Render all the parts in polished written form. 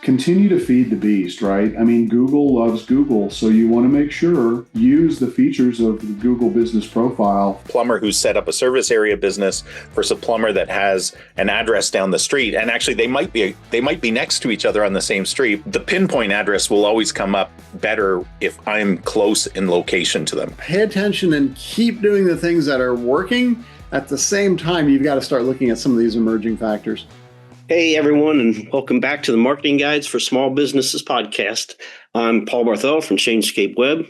Continue to feed the beast, right? I mean, Google loves Google, so you want to make sure use the features of the Google Business Profile. Plumber who set up a service area business versus a plumber that has an address down the street, and actually they might be next to each other on the same street. The pinpoint address will always come up better if I'm close in location to them. Pay attention and keep doing the things that are working. At the same time, you've got to start looking at some of these emerging factors. Hey, everyone, and welcome back to the Marketing Guides for Small Businesses podcast. I'm Paul Barthel from Changescape Web,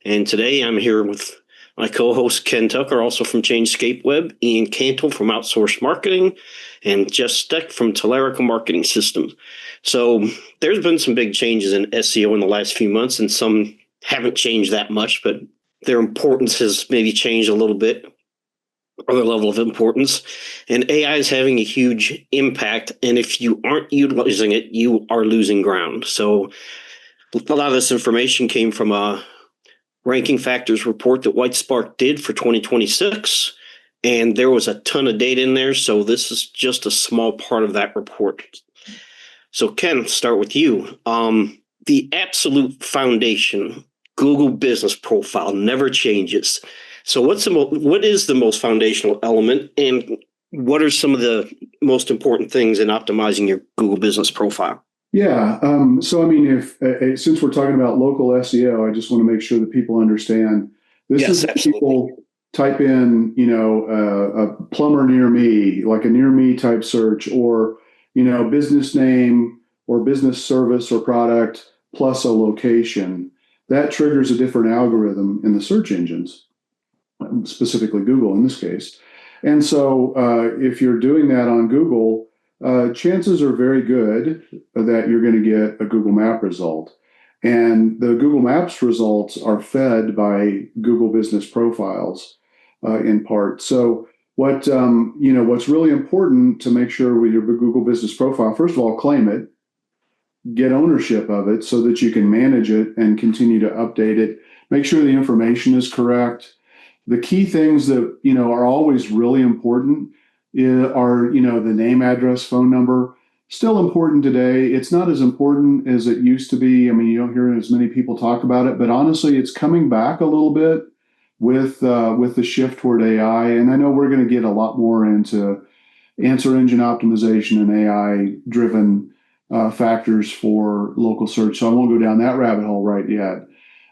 and today I'm here with my co-host Ken Tucker, also from Changescape Web, Ian Cantle from Outsourced Marketing, and Jeff Steck from Telerica Marketing Systems. So there's been some big changes in SEO in the last few months, and some haven't changed that much, but their importance has maybe changed a little bit. Other level of importance, and AI is having a huge impact, and if you aren't utilizing it, you are losing ground. So a lot of this information came from a ranking factors report that WhiteSpark did for 2026, and there was a ton of data in there, so this is just a small part of that report. So Ken, start with you. The absolute foundation, Google Business Profile, never changes. So what is the most foundational element, and what are some of the most important things in optimizing your Google Business Profile? Yeah. So, I mean, if since we're talking about local SEO, I just want to make sure that people understand this Yes, is absolutely. people type in, a plumber near me, like a near me type search, or, business name or business service or product plus a location. That triggers a different algorithm in the search engines, specifically Google in this case. And so if you're doing that on Google, chances are very good that you're going to get a Google Map result. And the Google Maps results are fed by Google Business Profiles in part. So what's really important to make sure with your Google Business Profile, first of all, claim it, get ownership of it so that you can manage it and continue to update it. Make sure the information is correct. The key things that, are always really important are, the name, address, phone number. Still important today. It's not as important as it used to be. I mean, you don't hear as many people talk about it, but honestly, it's coming back a little bit with the shift toward AI. And I know we're going to get a lot more into answer engine optimization and AI-driven factors for local search. So I won't go down that rabbit hole right yet.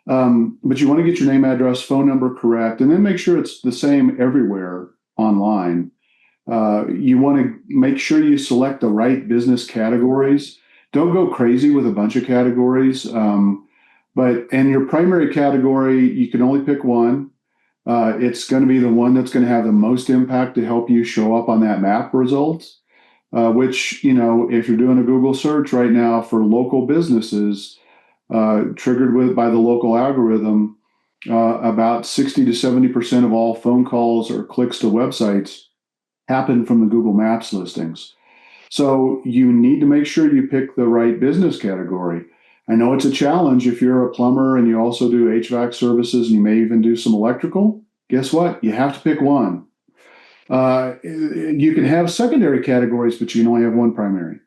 But you want to get your name, address, phone number correct, and then make sure it's the same everywhere online. You want to make sure you select the right business categories. Don't go crazy with a bunch of categories. And your primary category, you can only pick one. It's going to be the one that's going to have the most impact to help you show up on that map results, which, if you're doing a Google search right now for local businesses, triggered by the local algorithm, about 60 to 70% of all phone calls or clicks to websites happen from the Google Maps listings. So you need to make sure you pick the right business category. I know it's a challenge if you're a plumber and you also do HVAC services and you may even do some electrical. Guess what? You have to pick one. You can have secondary categories, but you can only have one primary.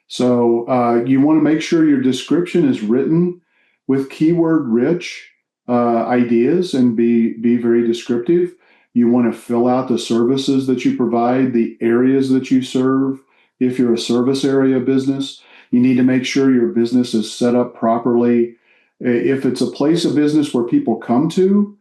So you want to make sure your description is written with keyword-rich ideas and be very descriptive. You want to fill out the services that you provide, the areas that you serve. If you're a service area business, you need to make sure your business is set up properly. If it's a place of business where people come to,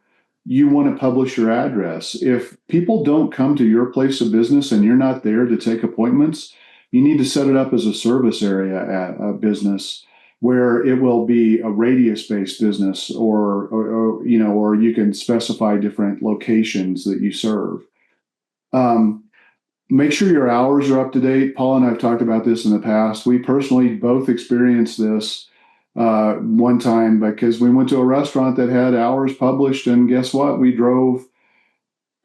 you want to publish your address. If people don't come to your place of business and you're not there to take appointments, you need to set it up as a service area at a business where it will be a radius-based business, or you can specify different locations that you serve. Make sure your hours are up to date. Paul and I have talked about this in the past. We personally both experienced this one time because we went to a restaurant that had hours published, and guess what? We drove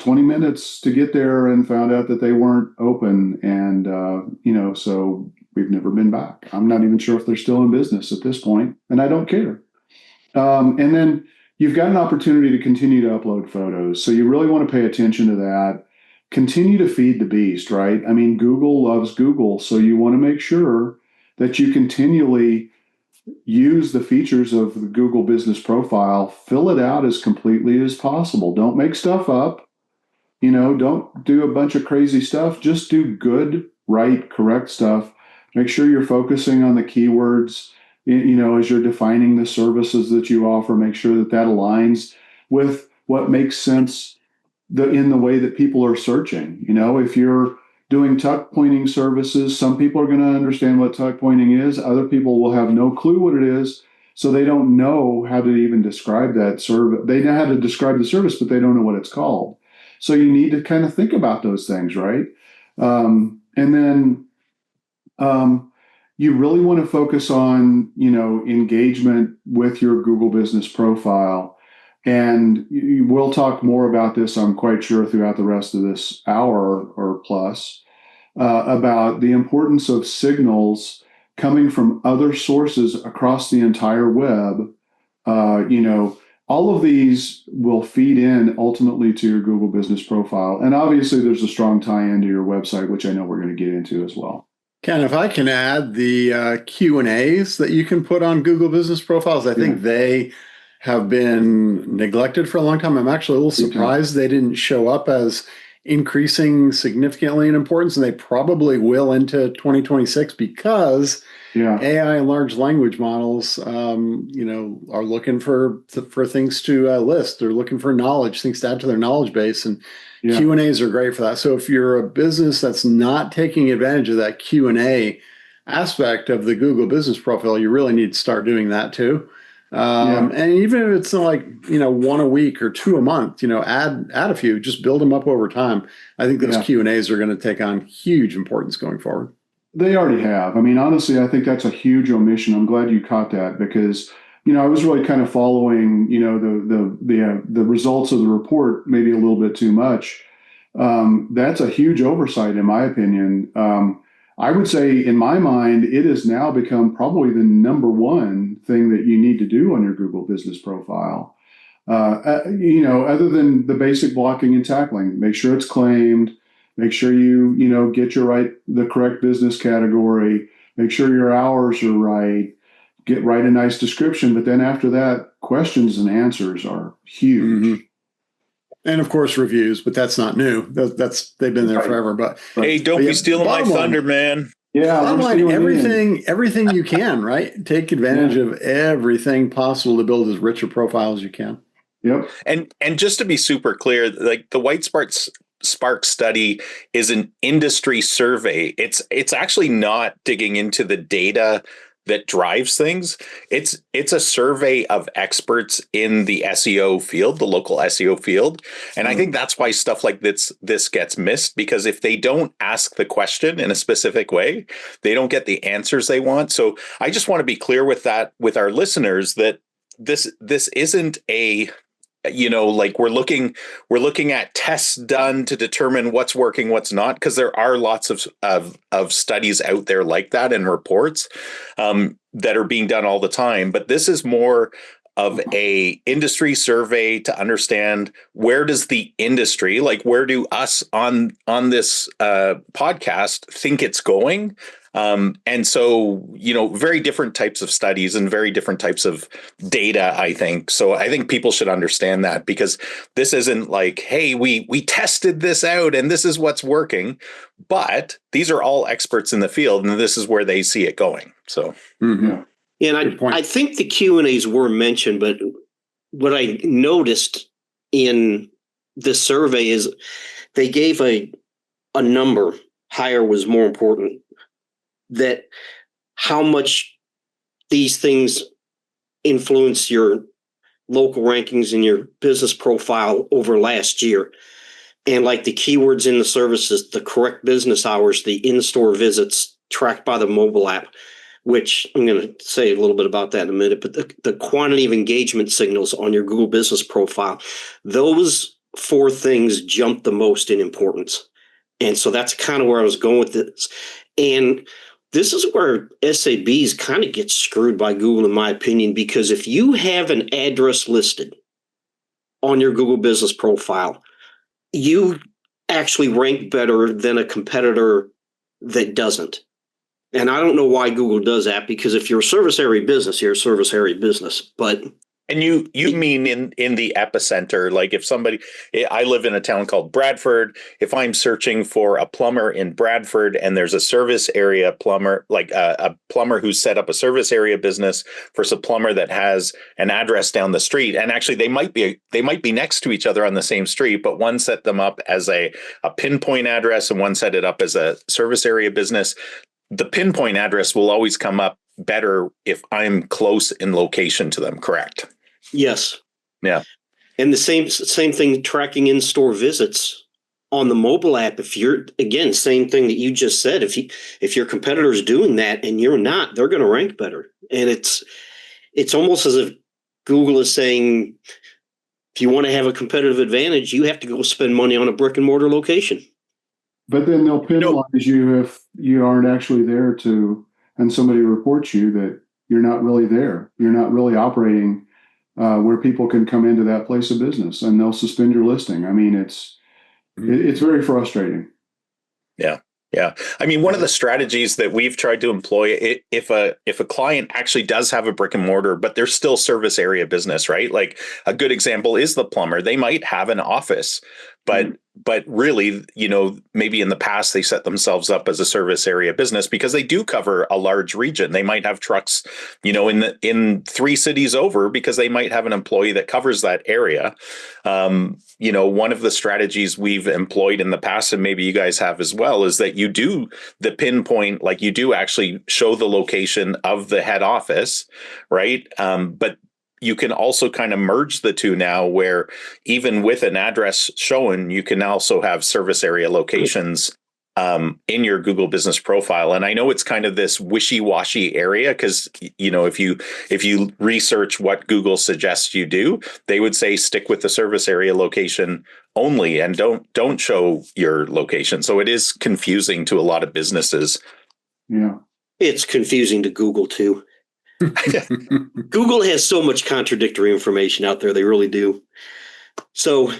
20 minutes to get there and found out that they weren't open. And, so we've never been back. I'm not even sure if they're still in business at this point, and I don't care. And then you've got an opportunity to continue to upload photos. So you really want to pay attention to that. Continue to feed the beast, right? I mean, Google loves Google. So you want to make sure that you continually use the features of the Google Business Profile, fill it out as completely as possible. Don't make stuff up. Don't do a bunch of crazy stuff. Just do good, right, correct stuff. Make sure you're focusing on the keywords, as you're defining the services that you offer. Make sure that aligns with what makes sense in the way that people are searching. If you're doing tuck pointing services, some people are going to understand what tuck pointing is. Other people will have no clue what it is. So they don't know how to even describe that service. They know how to describe the service, but they don't know what it's called. So you need to kind of think about those things, right? And then you really want to focus on, engagement with your Google Business Profile. And we'll talk more about this, I'm quite sure, throughout the rest of this hour or plus, about the importance of signals coming from other sources across the entire web. All of these will feed in ultimately to your Google Business Profile. And obviously, there's a strong tie into your website, which I know we're going to get into as well. Ken, if I can add the Q&As that you can put on Google Business Profiles, I think they have been neglected for a long time. I'm actually a little surprised they didn't show up as increasing significantly in importance, and they probably will into 2026 because AI and large language models, are looking for things to list. They're looking for knowledge, things to add to their knowledge base, and Q&As are great for that. So if you're a business that's not taking advantage of that Q&A aspect of the Google Business Profile, you really need to start doing that too. And even if it's like, one a week or two a month, add a few, just build them up over time. I think those Q&As are going to take on huge importance going forward. They already have. I mean, honestly, I think that's a huge omission. I'm glad you caught that because, I was really kind of following, the results of the report maybe a little bit too much. That's a huge oversight, in my opinion. I would say, in my mind, it has now become probably the number one thing that you need to do on your Google Business Profile. Other than the basic blocking and tackling, make sure it's claimed. Make sure you, get the correct business category. Make sure your hours are right. Write a nice description. But then after that, questions and answers are huge. Mm-hmm. And of course, reviews, but that's not new. They've been there forever. But hey, don't be stealing my thunder, man. Yeah, bottom line, everything you can, right? Take advantage of everything possible to build as rich a profile as you can. Yep. And just to be super clear, like the White Spark study is an industry survey. It's actually not digging into the data that drives things. It's a survey of experts in the SEO field, the local SEO field. And I think that's why stuff like this gets missed, because if they don't ask the question in a specific way, they don't get the answers they want. So I just want to be clear with that, with our listeners, that this isn't a like we're looking at tests done to determine what's working, what's not, because there are lots of studies out there like that and reports that are being done all the time. But this is more of a industry survey to understand where does the industry, like where do us on this podcast think it's going. And so, very different types of studies and very different types of data, I think. So I think people should understand that, because this isn't like, hey, we tested this out and this is what's working, but these are all experts in the field and this is where they see it going. So, mm-hmm. And I think the Q&As were mentioned, but what I noticed in the survey is they gave a number, higher was more important, that how much these things influence your local rankings and your business profile over last year. And like the keywords in the services, the correct business hours, the in-store visits tracked by the mobile app, which I'm going to say a little bit about that in a minute, but the quantity of engagement signals on your Google Business Profile, those four things jump the most in importance. And so that's kind of where I was going with this. And this is where SABs kind of get screwed by Google, in my opinion, because if you have an address listed on your Google Business Profile, you actually rank better than a competitor that doesn't. And I don't know why Google does that, because if you're a service area business, you're a service area business. But And you mean in the epicenter, like if somebody, I live in a town called Bradford. If I'm searching for a plumber in Bradford and there's a service area plumber, like a plumber who's set up a service area business versus a plumber that has an address down the street, and actually they might be next to each other on the same street, but one set them up as a pinpoint address and one set it up as a service area business. The pinpoint address will always come up better if I'm close in location to them, correct? yes. Yeah. And the same thing, tracking in-store visits on the mobile app. If you're, again, same thing that you just said, if your competitor's doing that and you're not, they're going to rank better. And it's almost as if Google is saying, if you want to have a competitive advantage, you have to go spend money on a brick and mortar location. But then they'll penalize you if you aren't actually there and somebody reports you that you're not really there. You're not really operating where people can come into that place of business, and they'll suspend your listing. I mean, it's very frustrating. Yeah. Yeah. I mean, one of the strategies that we've tried to employ, if a client actually does have a brick and mortar, but they're still service area business, right? Like a good example is the plumber. They might have an office, but really, maybe in the past they set themselves up as a service area business because they do cover a large region. They might have trucks, in 3 cities over because they might have an employee that covers that area. One of the strategies we've employed in the past, and maybe you guys have as well, is that you do the pinpoint, like you do actually show the location of the head office, right? But you can also kind of merge the two now, where even with an address shown, you can also have service area locations in your Google business profile. And I know it's kind of this wishy-washy area because, if you research what Google suggests you do, they would say stick with the service area location only and don't show your location. So it is confusing to a lot of businesses. Yeah. It's confusing to Google too. Google has so much contradictory information out there. They really do. So,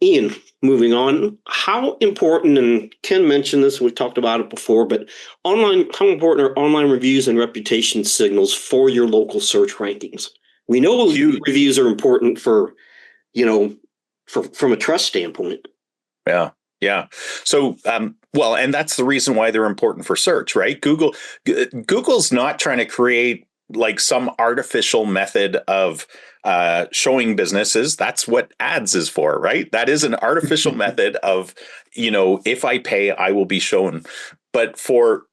Ian, moving on, how important, and Ken mentioned this, we talked about it before, but how important are online reviews and reputation signals for your local search rankings? We know reviews are important for, from a trust standpoint. Yeah. Yeah. So, and that's the reason why they're important for search, right? Google's not trying to create like some artificial method of showing businesses. That's what ads is for, right? That is an artificial method of, if I pay, I will be shown. But for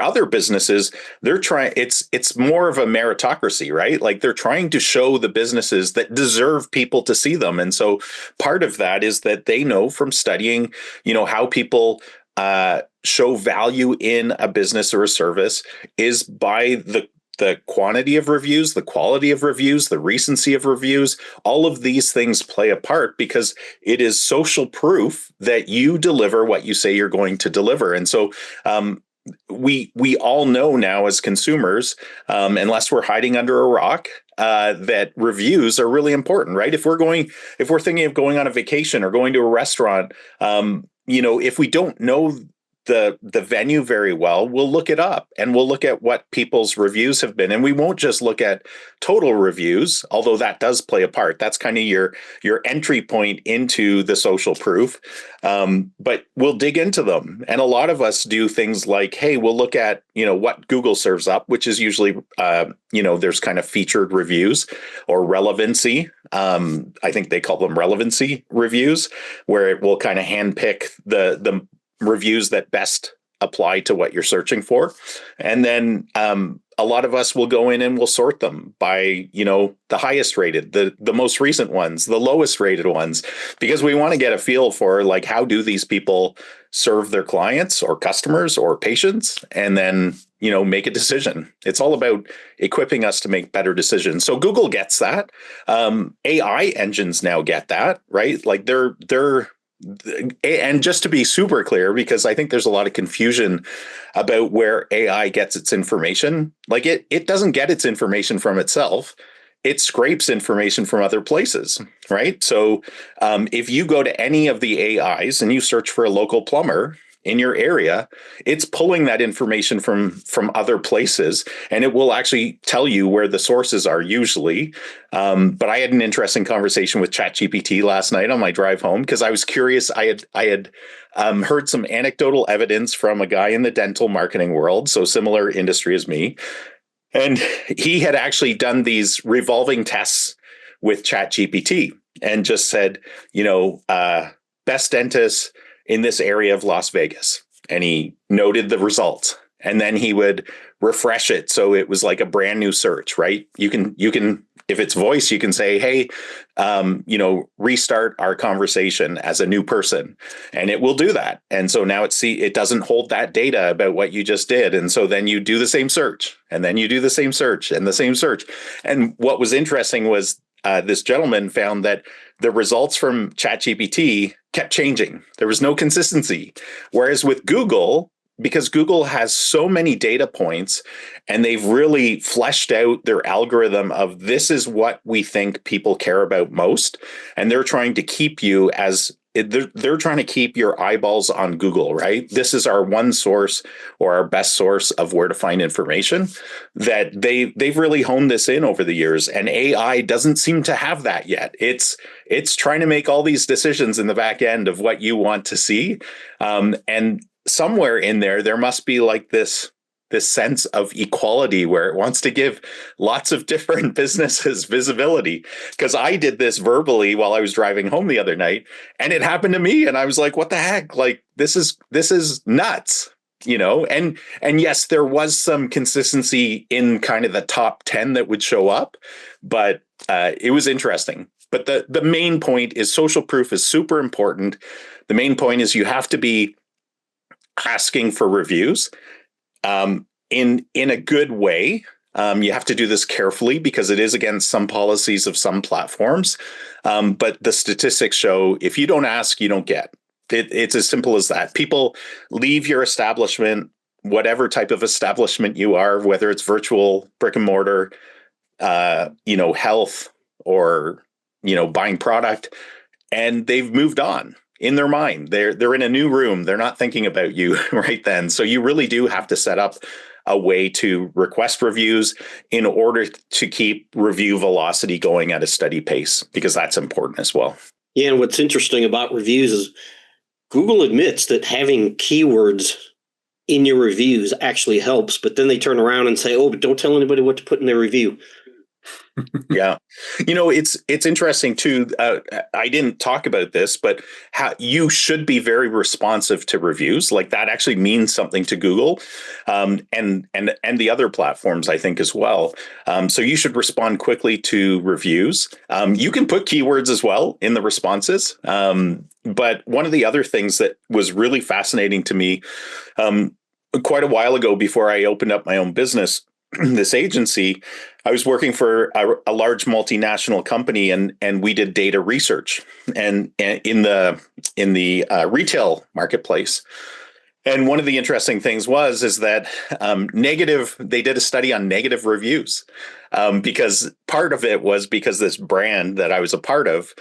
other businesses, they're trying. It's more of a meritocracy, right? Like they're trying to show the businesses that deserve people to see them. And so part of that is that they know from studying, how people show value in a business or a service is by the quantity of reviews, the quality of reviews, the recency of reviews. All of these things play a part because it is social proof that you deliver what you say you're going to deliver. And so we all know now as consumers, unless we're hiding under a rock, that reviews are really important, right? If we're thinking of going on a vacation or going to a restaurant, if we don't know the venue very well, we'll look it up and we'll look at what people's reviews have been. And we won't just look at total reviews, although that does play a part. That's kind of your entry point into the social proof. But we'll dig into them. And a lot of us do things like, hey, we'll look at, what Google serves up, which is usually, there's kind of featured reviews or relevancy. I think they call them relevancy reviews, where it will kind of handpick the reviews that best apply to what you're searching for. And then a lot of us will go in and we'll sort them by, the highest rated, the most recent ones, the lowest rated ones, because we want to get a feel for like, how do these people serve their clients or customers or patients, and then, make a decision. It's all about equipping us to make better decisions. So Google gets that. AI engines now get that, right? Like and just to be super clear, because I think there's a lot of confusion about where AI gets its information. Like it doesn't get its information from itself. It scrapes information from other places, right? So if you go to any of the AIs and you search for a local plumber in your area, it's pulling that information from other places, and it will actually tell you where the sources are usually. But I had an interesting conversation with ChatGPT last night on my drive home because I was curious. I had heard some anecdotal evidence from a guy in the dental marketing world, so similar industry as me, and he had actually done these revolving tests with ChatGPT and just said, best dentists in this area of Las Vegas. And he noted the results. And then he would refresh it. So it was like a brand new search, right? You can, if it's voice, you can say, hey, restart our conversation as a new person. And it will do that. And so now it doesn't hold that data about what you just did. And so then you do the same search, and then you do the same search and the same search. And what was interesting was this gentleman found that the results from ChatGPT kept changing. There was no consistency. Whereas with Google, because Google has so many data points and they've really fleshed out their algorithm of this is what we think people care about most. And they're trying to keep you they're trying to keep your eyeballs on Google, right? This is our one source or our best source of where to find information. That they've really honed this in over the years, and AI doesn't seem to have that yet. It's trying to make all these decisions in the back end of what you want to see, and somewhere in there must be like this sense of equality where it wants to give lots of different businesses visibility. Because I did this verbally while I was driving home the other night, and it happened to me, and I was like, what the heck? Like, this is nuts, and yes, there was some consistency in kind of the top 10 that would show up, but it was interesting. But the main point is social proof is super important. The main point is you have to be asking for reviews in a good way. You have to do this carefully because it is against some policies of some platforms. But the statistics show if you don't ask, you don't get. It's as simple as that. People leave your establishment, whatever type of establishment you are, whether it's virtual, brick and mortar, health, or buying product, and they've moved on. In their mind, they're in a new room. They're not thinking about you right then. So you really do have to set up a way to request reviews in order to keep review velocity going at a steady pace, because that's important as well. Yeah, and what's interesting about reviews is Google admits that having keywords in your reviews actually helps, but then they turn around and say, oh, but don't tell anybody what to put in their review. Yeah. It's interesting too. I didn't talk about this, but how you should be very responsive to reviews. Like that actually means something to Google, and the other platforms, I think, as well. So you should respond quickly to reviews. You can put keywords as well in the responses. But one of the other things that was really fascinating to me quite a while ago, before I opened up my own business, this agency, I was working for a large multinational company, and we did data research and in the retail marketplace. And one of the interesting things is that they did a study on negative reviews, because part of it was because this brand that I was a part of,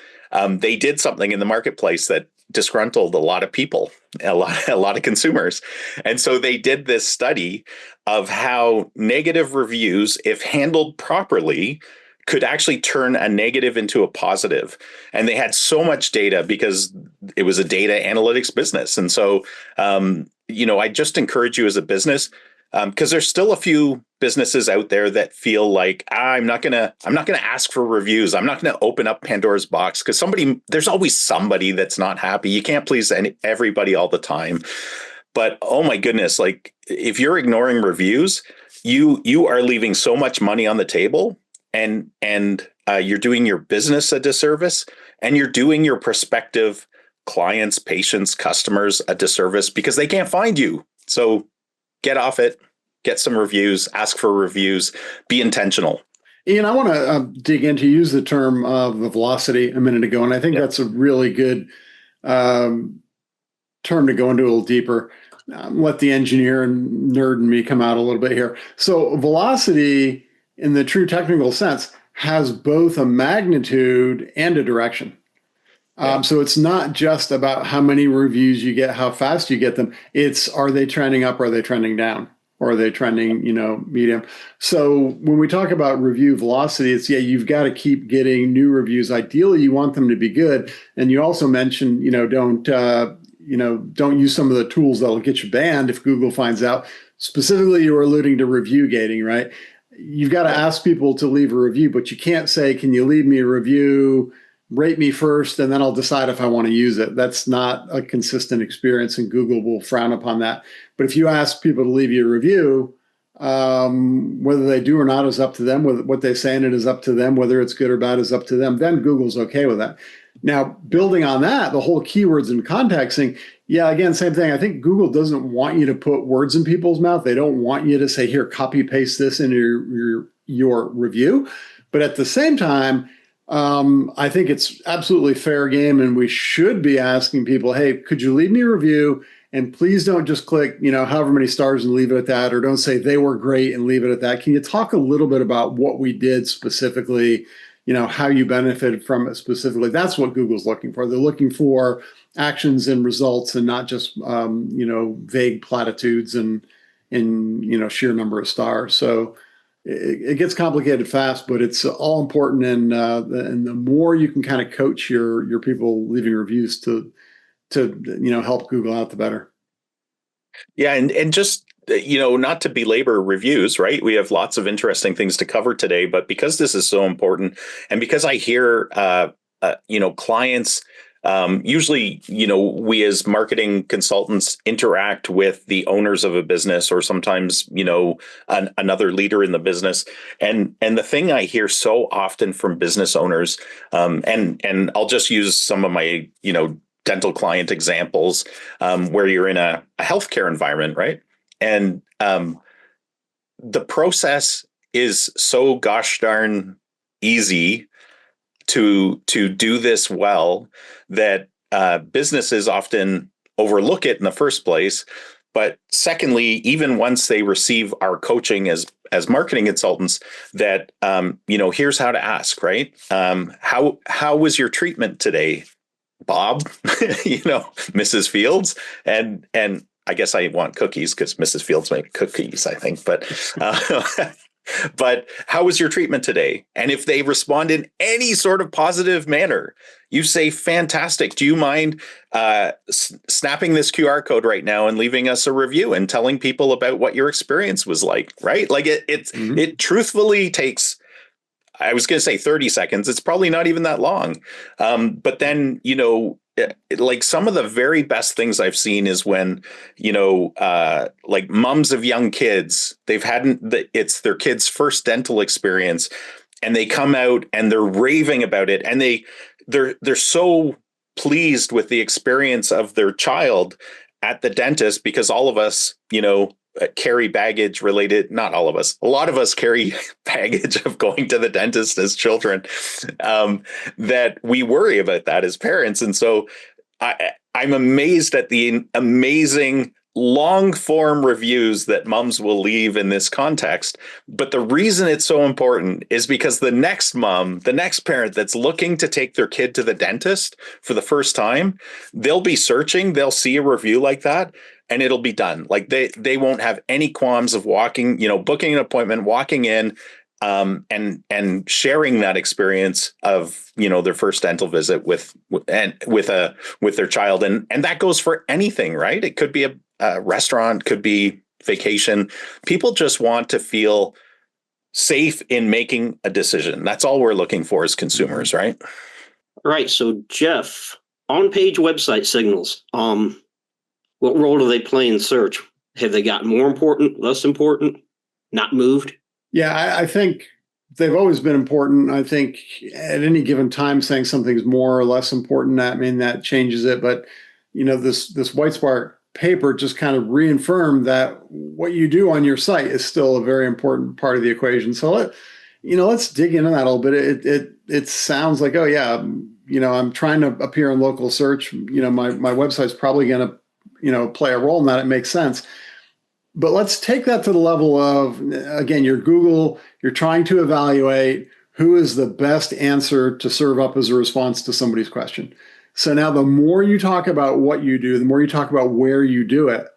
they did something in the marketplace that disgruntled a lot of people, a lot of consumers. And so they did this study of how negative reviews, if handled properly, could actually turn a negative into a positive. And they had so much data because it was a data analytics business. And so, I just encourage you as a business, because there's still a few businesses out there that feel like I'm not gonna ask for reviews. I'm not gonna open up Pandora's box, because there's always somebody that's not happy. You can't please everybody all the time. But oh my goodness, like if you're ignoring reviews, you are leaving so much money on the table, and you're doing your business a disservice, and you're doing your prospective clients, patients, customers a disservice because they can't find you. So get off it, get some reviews, ask for reviews, be intentional. Ian, I want to dig into, use the term of velocity a minute ago, and I think that's a really good term to go into a little deeper. Let the engineer and nerd in me come out a little bit here. So velocity, in the true technical sense, has both a magnitude and a direction. So it's not just about how many reviews you get, how fast you get them. It's, are they trending up? Or are they trending down? Or are they trending, medium? So when we talk about review velocity, it's, you've got to keep getting new reviews. Ideally, you want them to be good. And you also mentioned, don't use some of the tools that'll get you banned if Google finds out. Specifically, you were alluding to review gating, right? You've got to ask people to leave a review, but you can't say, can you leave me a review, rate me first, and then I'll decide if I want to use it. That's not a consistent experience, and Google will frown upon that. But if you ask people to leave you a review, whether they do or not is up to them. Whether what they say in it is up to them. Whether it's good or bad is up to them. Then Google's okay with that. Now, building on that, the whole keywords and contexting, again, same thing. I think Google doesn't want you to put words in people's mouth. They don't want you to say, here, copy paste this into your review. But at the same time, I think it's absolutely fair game, and we should be asking people, hey, could you leave me a review? And please don't just click, however many stars and leave it at that, or don't say they were great and leave it at that. Can you talk a little bit about what we did specifically, how you benefited from it specifically? That's what Google's looking for. They're looking for actions and results, and not just, vague platitudes and sheer number of stars. So it gets complicated fast, but it's all important. And the more you can kind of coach your people leaving reviews to help Google out, the better. Yeah, and just not to belabor reviews, right? We have lots of interesting things to cover today, but because this is so important, and because I hear clients, usually, we as marketing consultants interact with the owners of a business, or sometimes, another leader in the business. And the thing I hear so often from business owners, and I'll just use some of my, dental client examples, where you're in a healthcare environment, right? And the process is so gosh darn easy to do this well that businesses often overlook it in the first place. But secondly, even once they receive our coaching as marketing consultants, that here's how to ask, right? How was your treatment today, Bob? Mrs. Fields, and I guess I want cookies because Mrs. Fields make cookies, I think. But how was your treatment today? And if they respond in any sort of positive manner, you say, fantastic. Do you mind snapping this QR code right now and leaving us a review and telling people about what your experience was like, right? Like it truthfully takes, I was going to say 30 seconds. It's probably not even that long. But then, like some of the very best things I've seen is when, like moms of young kids, it's their kids' first dental experience, and they come out and they're raving about it. And they're so pleased with the experience of their child at the dentist, because all of us, carry baggage related, not all of us, a lot of us carry baggage of going to the dentist as children, that we worry about that as parents. And so I'm amazed at the amazing long form reviews that moms will leave in this context. But the reason it's so important is because the next mom, the next parent that's looking to take their kid to the dentist for the first time, they'll be searching, they'll see a review like that, and it'll be done. Like they won't have any qualms of walking, booking an appointment, walking in, and sharing that experience of, their first dental visit with their child. And that goes for anything, right? It could be a restaurant, could be vacation. People just want to feel safe in making a decision. That's all we're looking for as consumers, right? All right. So Jeff, on-page website signals, what role do they play in search? Have they gotten more important, less important, not moved? Yeah, I think they've always been important. I think at any given time, saying something's more or less important, that changes it. But this White Spark paper just kind of reaffirmed that what you do on your site is still a very important part of the equation. So let's dig into that a little bit. It sounds like, I'm trying to appear in local search. My website's probably going to play a role in that. It makes sense. But let's take that to the level of, again, you're Google, you're trying to evaluate who is the best answer to serve up as a response to somebody's question. So now the more you talk about what you do, the more you talk about where you do it,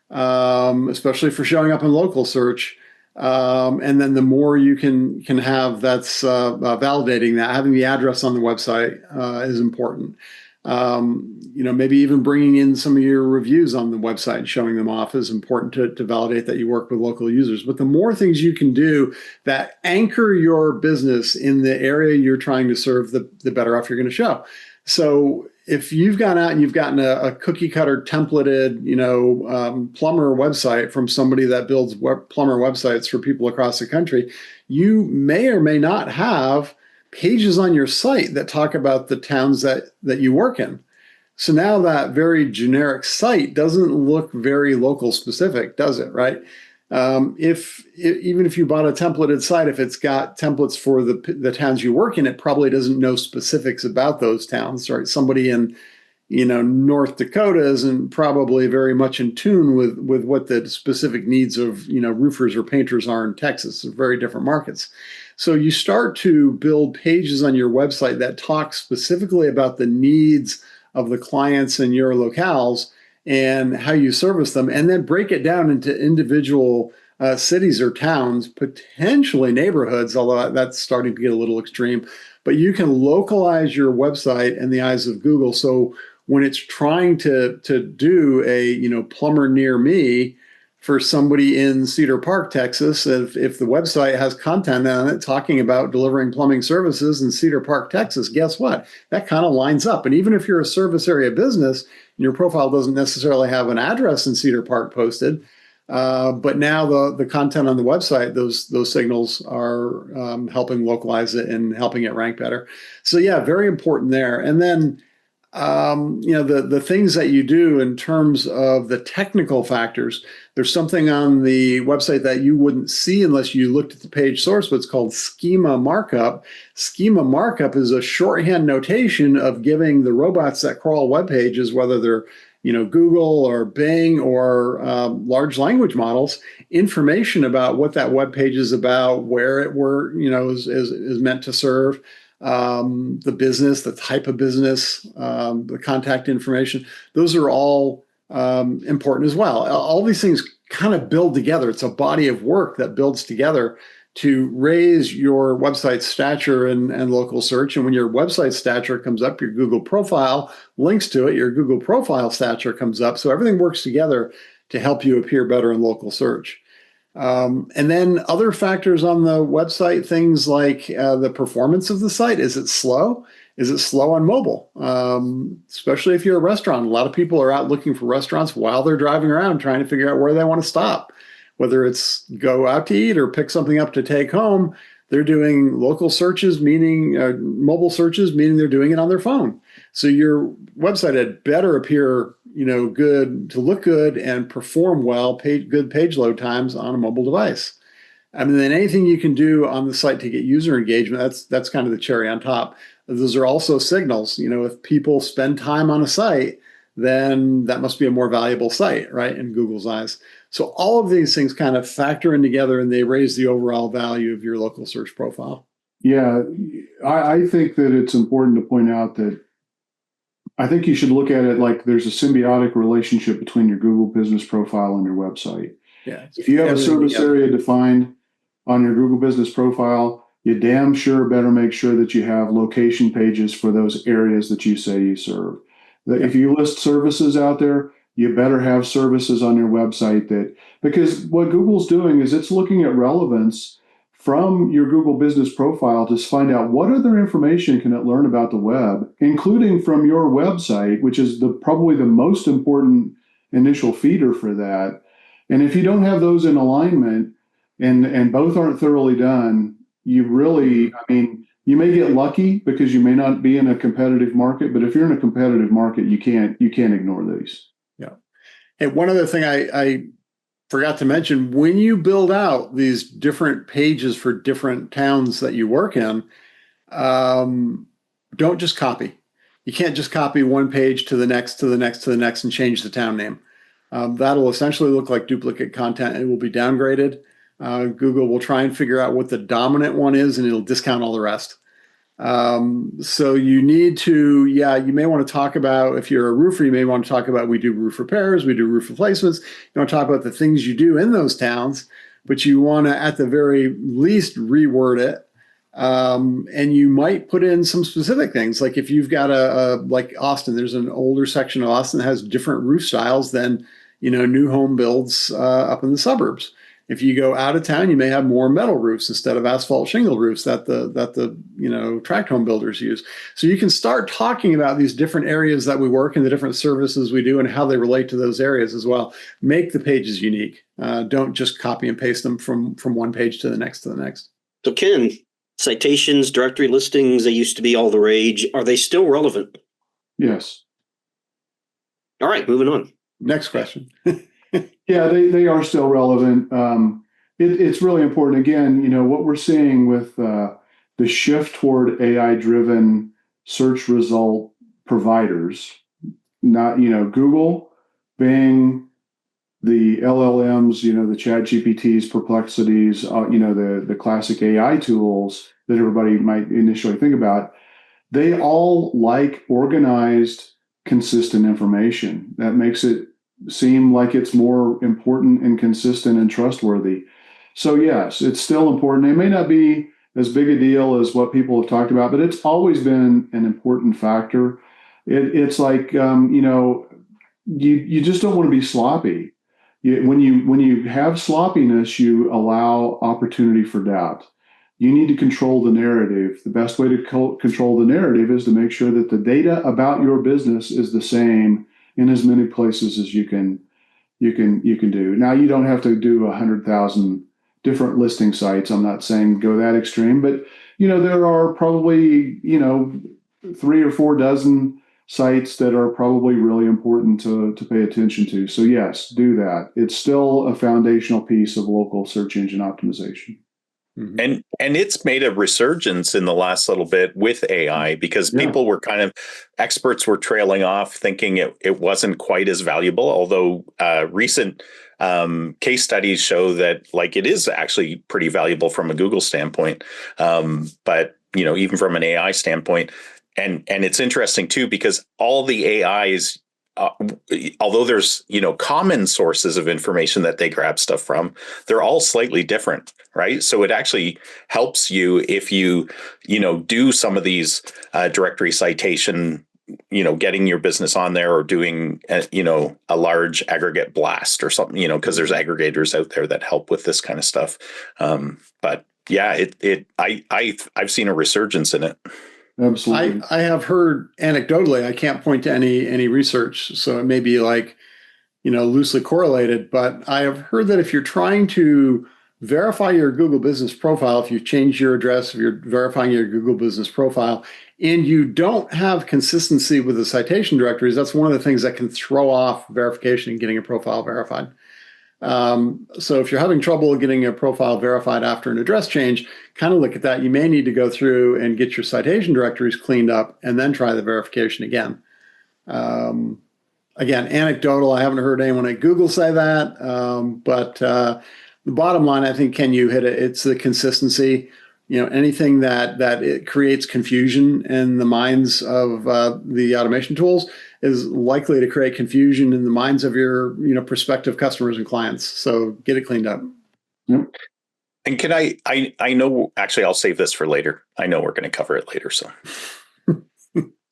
especially for showing up in local search. And then the more you can have that's validating that, having the address on the website is important. Maybe even bringing in some of your reviews on the website and showing them off is important to validate that you work with local users. But the more things you can do that anchor your business in the area you're trying to serve, the better off you're going to show. So if you've gone out and you've gotten a cookie cutter templated, plumber website from somebody that builds plumber websites for people across the country, you may or may not have pages on your site that talk about the towns that you work in. So now that very generic site doesn't look very local specific, does it? Right? Even if you bought a templated site, if it's got templates for the towns you work in, it probably doesn't know specifics about those towns. Right? Somebody in North Dakota isn't probably very much in tune with what the specific needs of roofers or painters are in Texas. They're very different markets. So you start to build pages on your website that talk specifically about the needs of the clients in your locales and how you service them, and then break it down into individual cities or towns, potentially neighborhoods, although that's starting to get a little extreme. But you can localize your website in the eyes of Google. So when it's trying to do a plumber near me for somebody in Cedar Park, Texas, if the website has content on it talking about delivering plumbing services in Cedar Park, Texas, guess what? That kind of lines up. And even if you're a service area business, your profile doesn't necessarily have an address in Cedar Park posted, but now the content on the website, those signals are helping localize it and helping it rank better. So yeah, very important there. And then the things that you do in terms of the technical factors. There's something on the website that you wouldn't see unless you looked at the page source, what's called schema markup. Schema markup is a shorthand notation of giving the robots that crawl web pages, whether they're Google or Bing or large language models, information about what that web page is about, where it is meant to serve. The business, the type of business, the contact information, those are all important as well. All these things kind of build together. It's a body of work that builds together to raise your website stature and local search. And when your website stature comes up, your Google profile links to it, your Google profile stature comes up. So everything works together to help you appear better in local search. And then other factors on the website, things like the performance of the site. Is it slow? Is it slow on mobile? Especially if you're a restaurant. A lot of people are out looking for restaurants while they're driving around trying to figure out where they want to stop. Whether it's go out to eat or pick something up to take home, they're doing local searches, meaning mobile searches, meaning they're doing it on their phone. So your website had better appear good, to look good and perform well, good page load times on a mobile device. I mean, then anything you can do on the site to get user engagement, that's kind of the cherry on top. Those are also signals. If people spend time on a site, then that must be a more valuable site, right, in Google's eyes. So all of these things kind of factor in together and they raise the overall value of your local search profile. Yeah, I think that it's important to point out that I think you should look at it like there's a symbiotic relationship between your Google business profile and your website. Yeah. If you have a service area defined on your Google business profile, you damn sure better make sure that you have location pages for those areas that you say you serve. If you list services out there, you better have services on your website because what Google's doing is it's looking at relevance from your Google business profile to find out what other information can it learn about the web, including from your website, which is probably the most important initial feeder for that. And if you don't have those in alignment and both aren't thoroughly done, you may get lucky because you may not be in a competitive market, but if you're in a competitive market, you can't ignore these. Yeah. Hey, one other thing I forgot to mention, when you build out these different pages for different towns that you work in, don't just copy. You can't just copy one page to the next, to the next, to the next, and change the town name. That'll essentially look like duplicate content. It will be downgraded. Google will try and figure out what the dominant one is, and it'll discount all the rest. So you need to, you may want to talk about, if you're a roofer, you may want to talk about, we do roof repairs, we do roof replacements. You want to talk about the things you do in those towns, but you want to, at the very least, reword it. And you might put in some specific things. Like if you've got like Austin, there's an older section of Austin that has different roof styles than, new home builds up in the suburbs. If you go out of town, you may have more metal roofs instead of asphalt shingle roofs that the tract home builders use. So you can start talking about these different areas that we work and the different services we do and how they relate to those areas as well. Make the pages unique. Don't just copy and paste them from one page to the next to the next. So Ken, citations, directory listings, they used to be all the rage. Are they still relevant? Yes. All right, moving on. Next question. Yeah, they are still relevant. It's really important. Again, what we're seeing with the shift toward AI-driven search result providers, not Google, Bing, the LLMs, the Chat GPTs, Perplexities, the classic AI tools that everybody might initially think about. They all like organized, consistent information. That makes it seem like it's more important and consistent and trustworthy. So yes, it's still important. It may not be as big a deal as what people have talked about, but it's always been an important factor. It's like, you just don't want to be sloppy. When you have sloppiness, you allow opportunity for doubt. You need to control the narrative. The best way to control the narrative is to make sure that the data about your business is the same in as many places as you can do. Now, you don't have to do 100,000 different listing sites. I'm not saying go that extreme, but there are probably 3 or 4 dozen sites that are probably really important to pay attention to. So yes, do that. It's still a foundational piece of local search engine optimization. And it's made a resurgence in the last little bit with AI because people were experts were trailing off thinking it wasn't quite as valuable, although recent case studies show that it is actually pretty valuable from a Google standpoint. But even from an AI standpoint, and it's interesting too, because all the AIs, although there's common sources of information that they grab stuff from, they're all slightly different, right? So it actually helps you if you do some of these directory citation, getting your business on there, or doing a large aggregate blast or something, because there's aggregators out there that help with this kind of stuff. But yeah, I've seen a resurgence in it. Absolutely. I have heard anecdotally, I can't point to any research, so it may be loosely correlated, but I have heard that if you're trying to verify your Google business profile, if you change your address, if you're verifying your Google business profile, and you don't have consistency with the citation directories, that's one of the things that can throw off verification and getting a profile verified. So if you're having trouble getting a profile verified after an address change, kind of look at that. You may need to go through and get your citation directories cleaned up and then try the verification again. Again, anecdotal, I haven't heard anyone at Google say that, but the bottom line, I think, Ken, you hit it. It's the consistency. Anything that it creates confusion in the minds of the automation tools is likely to create confusion in the minds of your prospective customers and clients. So get it cleaned up. Yep. And can I know, actually, I'll save this for later. I know we're going to cover it later. So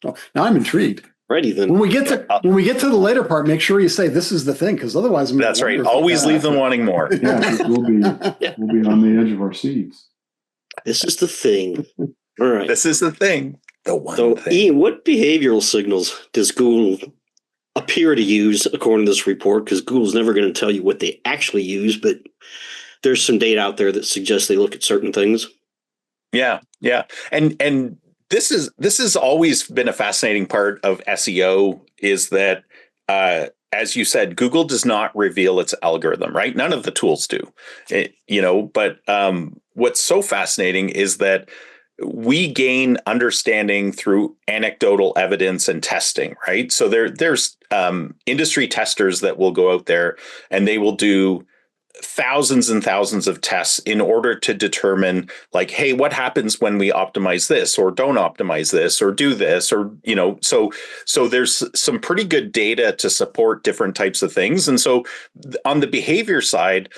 now I'm intrigued. Ready then. When we get to the later part, make sure you say this is the thing, because otherwise, that's right. Always leave them wanting more. Yeah, we'll be on the edge of our seats. This is the thing. All right. This is the thing. The one so, thing. Ian, what behavioral signals does Google appear to use according to this report? Because Google's never going to tell you what they actually use, but there's some data out there that suggests they look at certain things. Yeah. And this has always been a fascinating part of SEO, is that as you said, Google does not reveal its algorithm, right? None of the tools do, but what's so fascinating is that we gain understanding through anecdotal evidence and testing, right? So there's industry testers that will go out there and they will do thousands and thousands of tests in order to determine, like, hey, what happens when we optimize this or don't optimize this or do this, or, so there's some pretty good data to support different types of things. And so on the behavior side,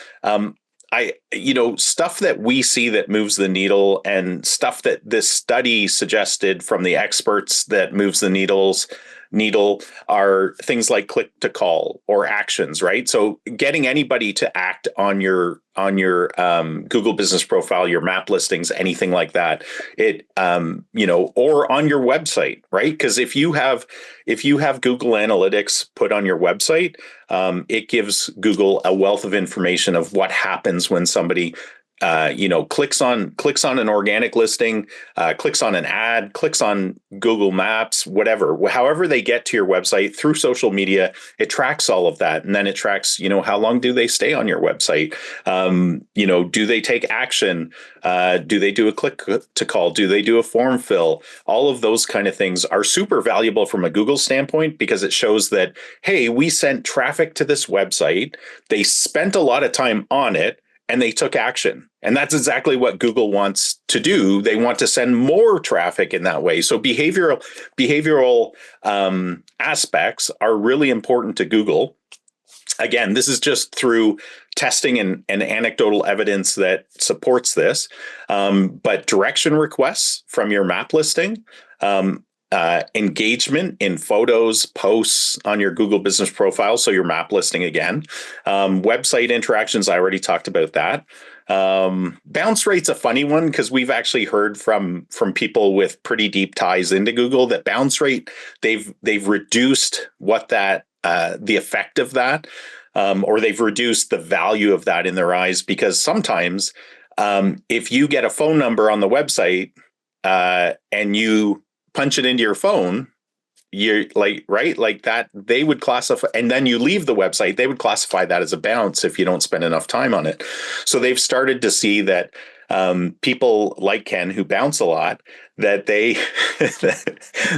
stuff that we see that moves the needle, and stuff that this study suggested from the experts that moves the needle are things like click to call or actions, right? So getting anybody to act on your Google business profile, your map listings, anything like that, or on your website, right? Because if you have Google Analytics put on your website, it gives Google a wealth of information of what happens when somebody clicks on an organic listing, clicks on an ad, clicks on Google Maps, whatever, however they get to your website through social media. It tracks all of that. And then it tracks, how long do they stay on your website? Do they take action? Do they do a click to call? Do they do a form fill? All of those kind of things are super valuable from a Google standpoint, because it shows that, hey, we sent traffic to this website. They spent a lot of time on it, and they took action. And that's exactly what Google wants to do. They want to send more traffic in that way. So behavioral aspects are really important to Google. Again, this is just through testing and anecdotal evidence that supports this. But direction requests from your map listing, engagement in photos, posts on your Google business profile, so your map listing again, website interactions, I already talked about that. Bounce rate's a funny one, because we've actually heard from people with pretty deep ties into Google that bounce rate, they've reduced what that the effect of that, or they've reduced the value of that in their eyes, because sometimes if you get a phone number on the website and you punch it into your phone, you're like that, they would classify, and then you leave the website, they would classify that as a bounce if you don't spend enough time on it. So they've started to see that people like Ken, who bounce a lot, that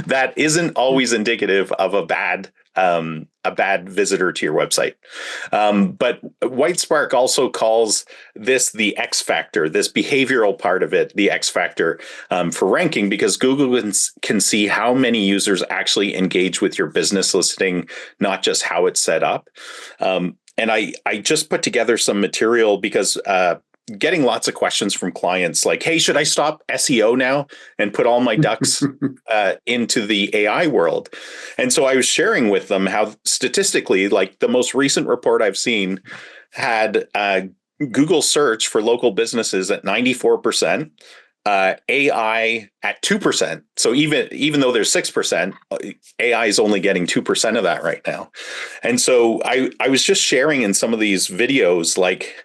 that isn't always indicative of a bad visitor to your website. But Whitespark also calls this the X factor, this behavioral part of it, the X factor for ranking, because Google can see how many users actually engage with your business listing, not just how it's set up. And I just put together some material because getting lots of questions from clients like, hey, should I stop SEO now and put all my ducks into the AI world? And so I was sharing with them how statistically, like the most recent report I've seen had Google search for local businesses at 94%, AI at 2%. So even though there's 6%, AI is only getting 2% of that right now. And so I was just sharing in some of these videos, like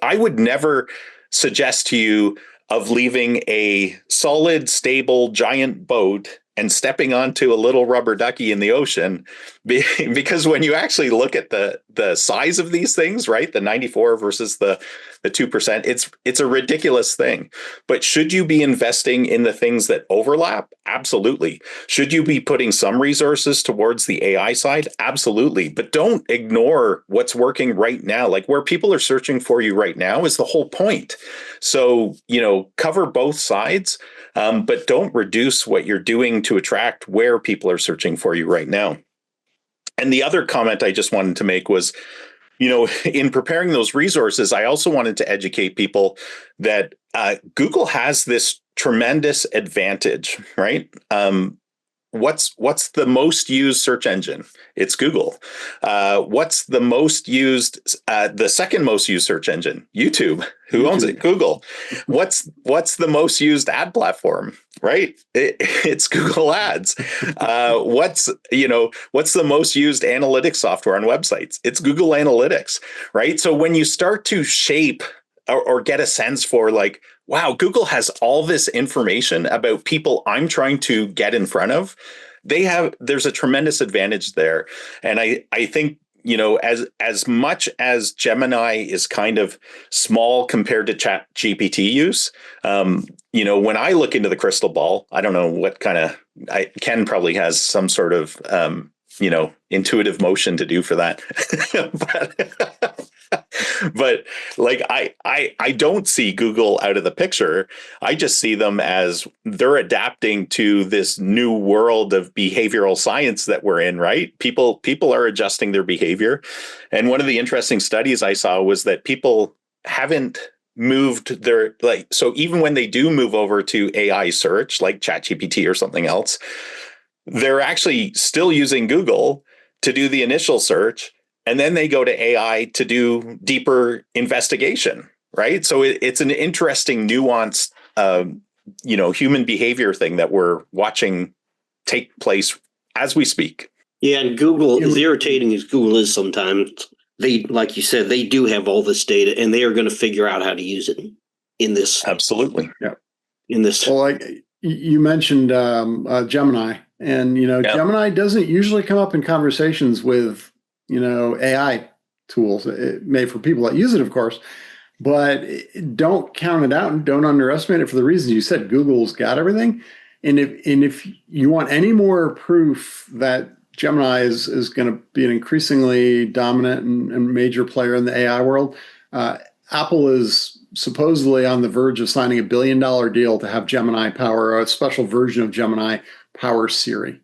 I would never suggest to you of leaving a solid, stable, giant boat and stepping onto a little rubber ducky in the ocean, because when you actually look at the size of these things, right, the 94 versus the 2%, it's a ridiculous thing. But should you be investing in the things that overlap? Absolutely. Should you be putting some resources towards the AI side? Absolutely. But don't ignore what's working right now. Like where people are searching for you right now is the whole point. So, cover both sides, but don't reduce what you're doing to attract where people are searching for you right now. And the other comment I just wanted to make was, in preparing those resources, I also wanted to educate people that Google has this tremendous advantage, right? What's the most used search engine? It's Google. What's the most used, the second most used search engine? YouTube. Who owns it? Google. What's the most used ad platform? Right? It's Google Ads. What's the most used analytics software on websites? It's Google Analytics. Right? So when you start to shape or get a sense for like, wow, Google has all this information about people I'm trying to get in front of, there's a tremendous advantage there. And I think, as much as Gemini is kind of small compared to Chat GPT use, when I look into the crystal ball, I don't know what kind of, Ken probably has some sort of, intuitive motion to do for that. But like I don't see Google out of the picture. I just see them as they're adapting to this new world of behavioral science that we're in, right? People are adjusting their behavior. And one of the interesting studies I saw was that people haven't moved their, like, so even when they do move over to AI search like ChatGPT or something else, they're actually still using Google to do the initial search, and then they go to AI to do deeper investigation, right? So it's an interesting, nuanced, human behavior thing that we're watching take place as we speak. Yeah, and Google, as irritating as Google is sometimes, they, like you said, they do have all this data, and they are going to figure out how to use it in this. Absolutely. Yeah. In this. Well, like you mentioned Gemini, and Gemini doesn't usually come up in conversations with AI tools. It may for people that use it, of course, but don't count it out and don't underestimate it for the reasons you said. Google's got everything, and if you want any more proof that Gemini is going to be an increasingly dominant and major player in the AI world, Apple is supposedly on the verge of signing $1 billion deal to have Gemini power, a special version of Gemini power Siri.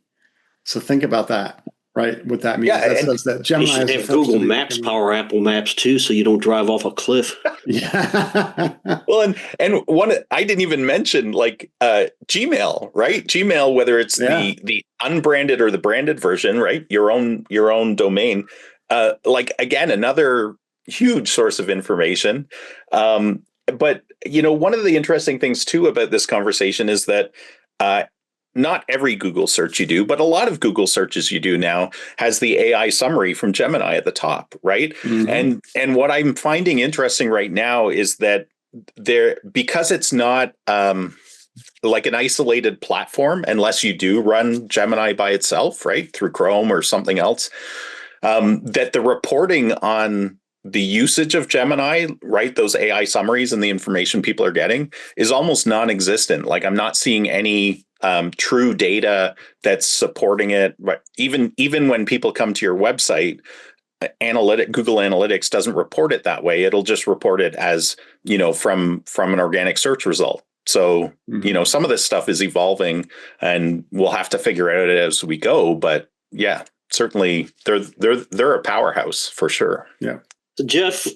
So think about that, right? What that means. Yeah, that says that Gemini should have Google Maps power Apple Maps too, so you don't drive off a cliff. Yeah. Well, and one I didn't even mention, like Gmail, right? Gmail, whether it's the unbranded or the branded version, right? Your own domain. Like again, another huge source of information. But one of the interesting things too about this conversation is that not every Google search you do, but a lot of Google searches you do now has the AI summary from Gemini at the top, right? Mm-hmm. And what I'm finding interesting right now is that because it's not like an isolated platform, unless you do run Gemini by itself, right, through Chrome or something else, that the reporting on the usage of Gemini, right, those AI summaries and the information people are getting is almost non-existent. Like I'm not seeing any true data that's supporting it. Right? Even when people come to your website, Google Analytics doesn't report it that way. It'll just report it as, from an organic search result. So, some of this stuff is evolving and we'll have to figure out it as we go. But yeah, certainly they're a powerhouse for sure. Yeah. So Jeff,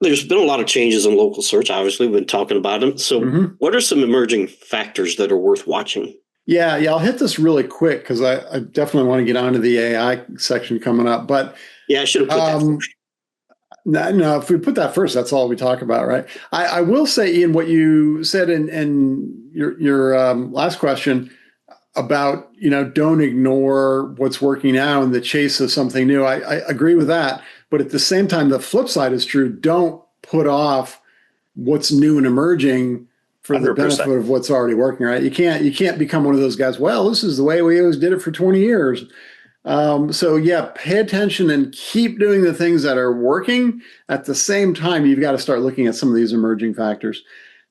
there's been a lot of changes in local search. Obviously, we've been talking about them. So what are some emerging factors that are worth watching? Yeah, I'll hit this really quick because I definitely want to get onto the AI section coming up. But yeah, I should have put that first. No, if we put that first, that's all we talk about, right? I will say, Ian, what you said in your last question about, don't ignore what's working now in the chase of something new. I agree with that. But at the same time, the flip side is true. Don't put off what's new and emerging for 100%. The benefit of what's already working, right? You can't become one of those guys. Well, this is the way we always did it for 20 years. So yeah, pay attention and keep doing the things that are working. At the same time, you've got to start looking at some of these emerging factors.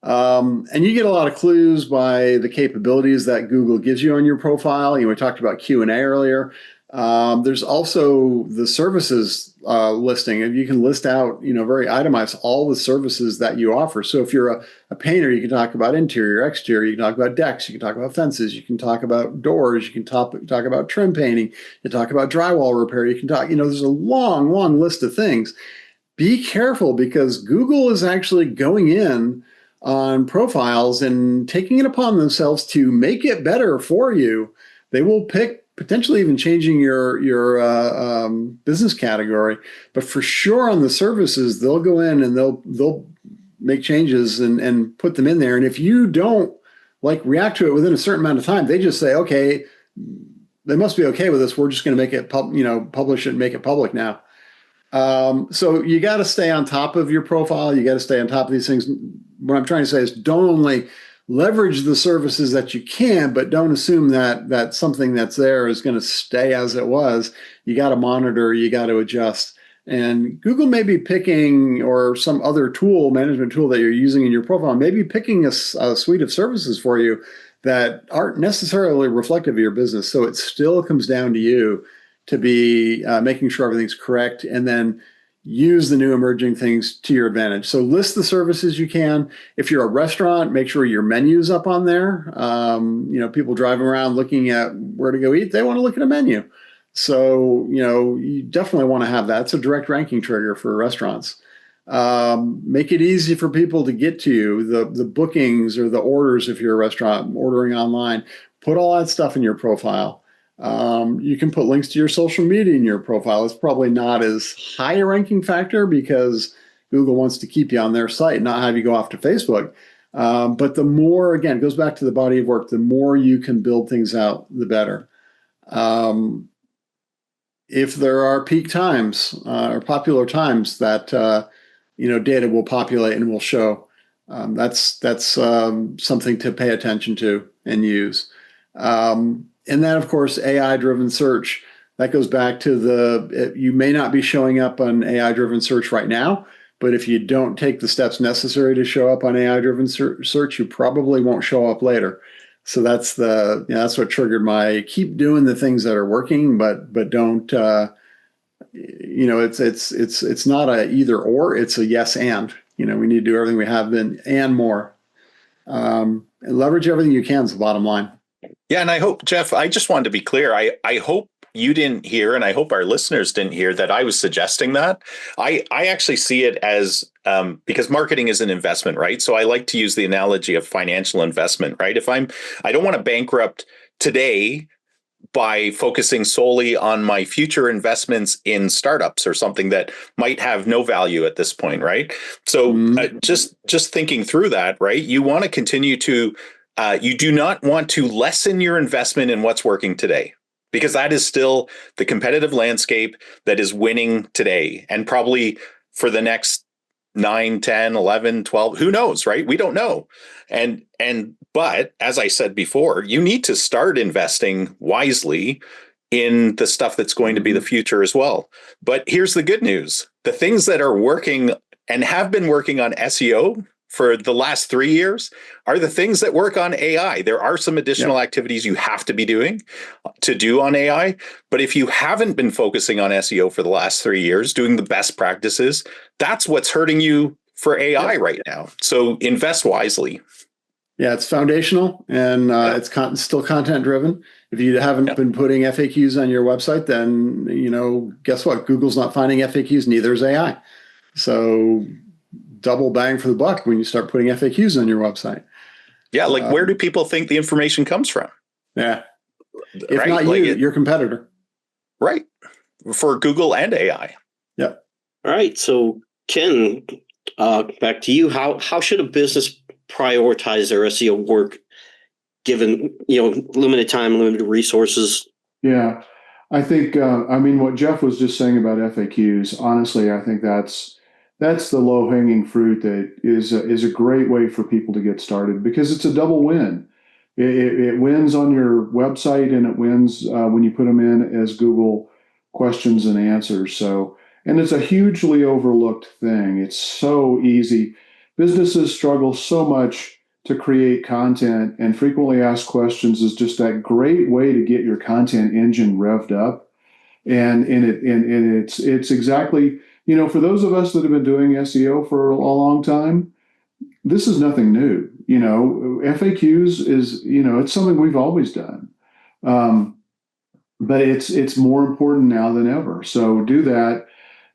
And you get a lot of clues by the capabilities that Google gives you on your profile. We talked about Q&A earlier. There's also the services listing, and you can list out, very itemized all the services that you offer. So if you're a painter, you can talk about interior, exterior, you can talk about decks, you can talk about fences, you can talk about doors, you can talk about trim painting, you can talk about drywall repair, you can talk, there's a long, long list of things. Be careful because Google is actually going in on profiles and taking it upon themselves to make it better for you. They will pick potentially even changing your business category, but for sure on the services, they'll go in and they'll make changes and put them in there. And if you don't react to it within a certain amount of time, they just say, okay, they must be okay with this. We're just going to make it publish it and make it public now. So you got to stay on top of your profile. You got to stay on top of these things. What I'm trying to say is don't only leverage the services that you can, but don't assume that something that's there is going to stay as it was. You got to monitor, you got to adjust. And Google may be picking, or some other management tool that you're using in your profile, maybe picking a suite of services for you that aren't necessarily reflective of your business. So it still comes down to you to be making sure everything's correct. And then use the new emerging things to your advantage. So list the services you can. If you're a restaurant, make sure your menu's up on there. People driving around looking at where to go eat, they want to look at a menu. So, you definitely want to have that. It's a direct ranking trigger for restaurants. Make it easy for people to get to you, the bookings or the orders if you're a restaurant ordering online. Put all that stuff in your profile. You can put links to your social media in your profile. It's probably not as high a ranking factor because Google wants to keep you on their site, not have you go off to Facebook. But the more, again, it goes back to the body of work, the more you can build things out, the better. If there are peak times or popular times that data will populate and will show, that's something to pay attention to and use. And then, of course, AI-driven search. That goes back to you may not be showing up on AI-driven search right now, but if you don't take the steps necessary to show up on AI-driven search, you probably won't show up later. So that's what triggered my keep doing the things that are working, but don't. It's not a either or. It's a yes and. We need to do everything we have been and more. And leverage everything you can is the bottom line. Yeah, and I hope, Jeff, I just wanted to be clear. I hope you didn't hear, and I hope our listeners didn't hear that I was suggesting that. I actually see it as because marketing is an investment, right? So I like to use the analogy of financial investment, right? I don't want to bankrupt today by focusing solely on my future investments in startups or something that might have no value at this point, right? So just thinking through that, right? You want to continue to you do not want to lessen your investment in what's working today, because that is still the competitive landscape that is winning today and probably for the next 9, 10, 11, 12, who knows, right? We don't know. But as I said before, you need to start investing wisely in the stuff that's going to be the future as well. But here's the good news. The things that are working and have been working on SEO for the last 3 years are the things that work on AI. There are some additional activities you have to be doing to do on AI. But if you haven't been focusing on SEO for the last 3 years, doing the best practices, that's what's hurting you for AI right now. So invest wisely. Yeah, it's foundational and it's still content driven. If you haven't been putting FAQs on your website, then, guess what? Google's not finding FAQs, neither is AI. So double bang for the buck when you start putting FAQs on your website. Yeah, where do people think the information comes from? Yeah. If not you, your competitor. Right. For Google and AI. Yep. All right. So Ken, back to you. How should a business prioritize their SEO work given, limited time, limited resources? Yeah. I think, what Jeff was just saying about FAQs, honestly, I think that's the low-hanging fruit that is a great way for people to get started because it's a double win. It wins on your website and it wins when you put them in as Google questions and answers. And it's a hugely overlooked thing. It's so easy. Businesses struggle so much to create content, and frequently asked questions is just that great way to get your content engine revved up. And it's exactly, for those of us that have been doing SEO for a long time, this is nothing new. FAQs is, it's something we've always done. But it's more important now than ever. So do that.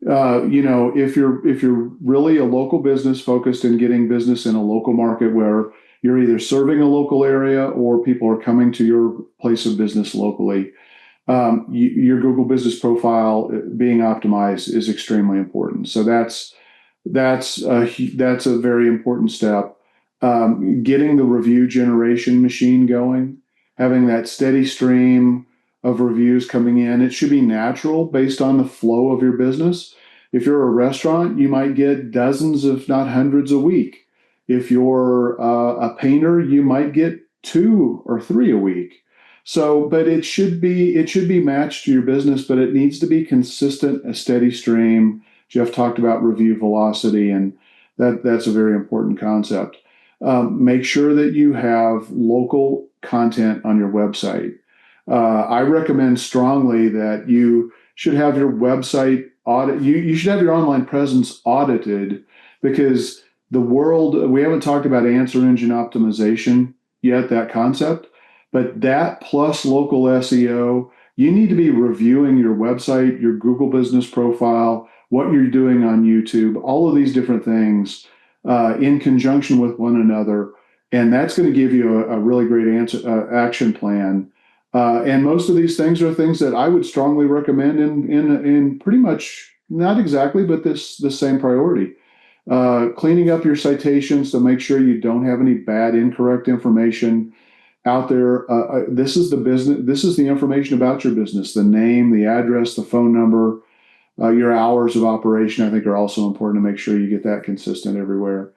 If you're really a local business focused in getting business in a local market where you're either serving a local area or people are coming to your place of business locally, your Google Business Profile being optimized is extremely important. So that's a very important step. Getting the review generation machine going, having that steady stream of reviews coming in. It should be natural based on the flow of your business. If you're a restaurant, you might get dozens, if not hundreds a week. If you're a painter, you might get 2 or 3 a week. So, but it should be matched to your business, but it needs to be consistent, a steady stream. Jeff talked about review velocity, and that's a very important concept. Make sure that you have local content on your website. I recommend strongly that you should have your website audit. You should have your online presence audited, because we haven't talked about answer engine optimization yet, that concept, but that plus local SEO, you need to be reviewing your website, your Google business profile, what you're doing on YouTube, all of these different things in conjunction with one another. And that's going to give you a really great action plan. And most of these things are things that I would strongly recommend in pretty much, not exactly, but the same priority. Cleaning up your citations to make sure you don't have any bad, incorrect information out there. This is the business. This is the information about your business: the name, the address, the phone number, your hours of operation. I think are also important to make sure you get that consistent everywhere.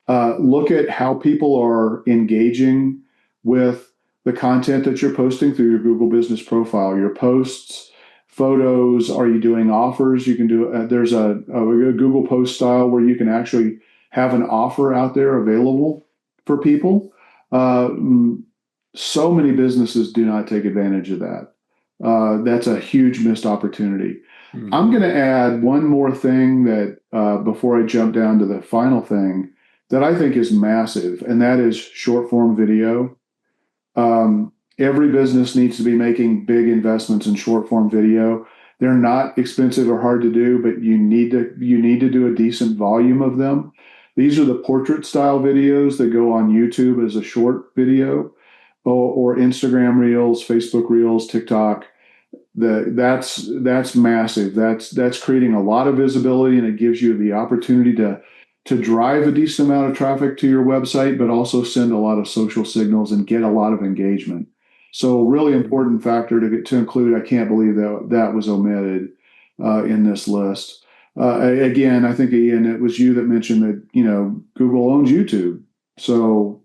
Look at how people are engaging with the content that you're posting through your Google Business Profile, your posts, photos. Are you doing offers? You can do. There's a Google Post style where you can actually have an offer out there available for people. So many businesses do not take advantage of that. That's a huge missed opportunity. Mm-hmm. I'm going to add one more thing that before I jump down to the final thing that I think is massive, and that is short form video. Every business needs to be making big investments in short form video. They're not expensive or hard to do, but you need to do a decent volume of them. These are the portrait style videos that go on YouTube as a short video, or Instagram Reels, Facebook Reels, TikTok. That's massive. That's creating a lot of visibility, and it gives you the opportunity to drive a decent amount of traffic to your website, but also send a lot of social signals and get a lot of engagement. So really important factor to include. I can't believe that was omitted in this list. Again, I think, Ian, it was you that mentioned that, Google owns YouTube. So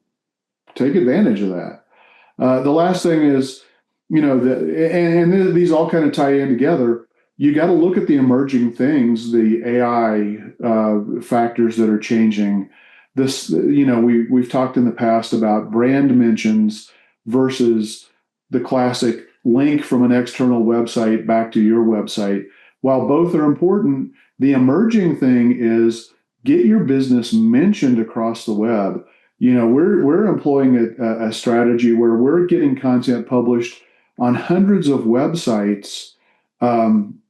take advantage of that. The last thing is, and these all kind of tie in together. You got to look at the emerging things, the AI factors that are changing. This, we've talked in the past about brand mentions versus the classic link from an external website back to your website. While both are important, the emerging thing is get your business mentioned across the web. We're employing a strategy where we're getting content published on hundreds of websites.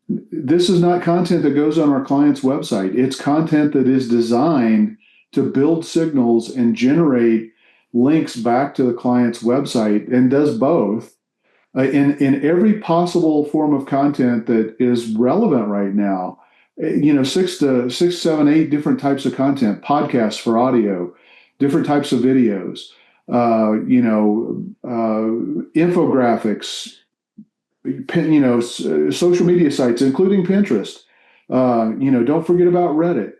This is not content that goes on our client's website. It's content that is designed to build signals and generate links back to the client's website, and does both in every possible form of content that is relevant right now. 6, 7, 8 different types of content, podcasts for audio, different types of videos, infographics, social media sites, including Pinterest. Don't forget about Reddit.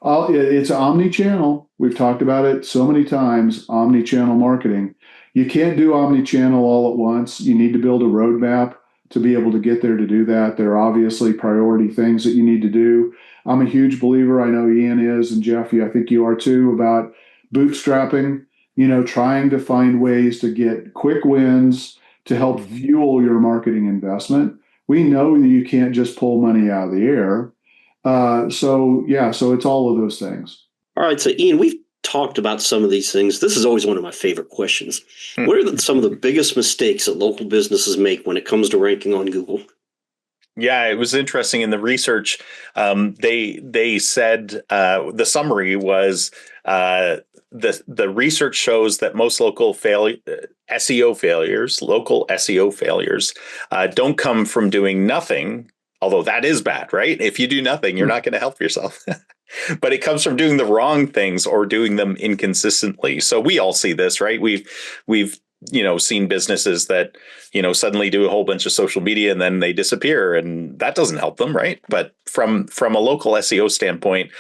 It's omni-channel. We've talked about it so many times, omni-channel marketing. You can't do omni-channel all at once. You need to build a roadmap to be able to get there to do that. There are obviously priority things that you need to do. I'm a huge believer, I know Ian is, and Jeff, I think you are too, about bootstrapping, trying to find ways to get quick wins to help fuel your marketing investment. We know that you can't just pull money out of the air. So it's all of those things. All right. So Ian, we've talked about some of these things. This is always one of my favorite questions. What are some of the biggest mistakes that local businesses make when it comes to ranking on Google? Yeah, it was interesting in the research. They said the summary was the research shows that most local SEO failures don't come from doing nothing. Although that is bad, right? If you do nothing, you're not going to help yourself. But it comes from doing the wrong things or doing them inconsistently. So we all see this, right? We've seen businesses that, suddenly do a whole bunch of social media and then they disappear, and that doesn't help them, right? But from a local SEO standpoint,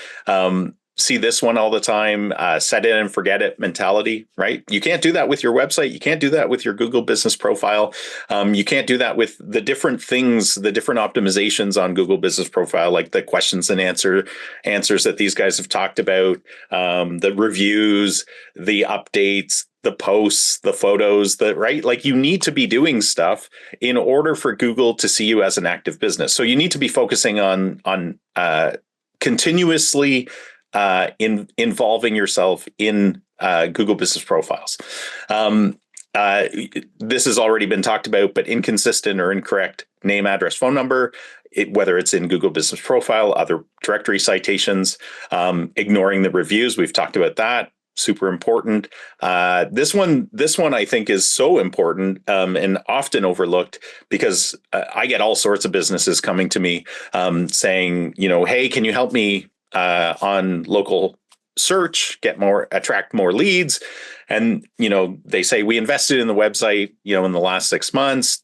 see this one all the time, set it and forget it mentality, right? You can't do that with your website. You can't do that with your Google Business Profile. You can't do that with the different things, the different optimizations on Google Business Profile, like the questions and answers that these guys have talked about, the reviews, the updates, the posts, the photos, right? Like you need to be doing stuff in order for Google to see you as an active business. So you need to be focusing on continuously involving yourself in Google Business Profiles. This has already been talked about, but inconsistent or incorrect name, address, phone number, whether it's in Google Business Profile, other directory citations, ignoring the reviews. We've talked about that. Super important. This one I think is so important and often overlooked because I get all sorts of businesses coming to me saying, hey, can you help me on local search, attract more leads? And, they say we invested in the website, in the last 6 months.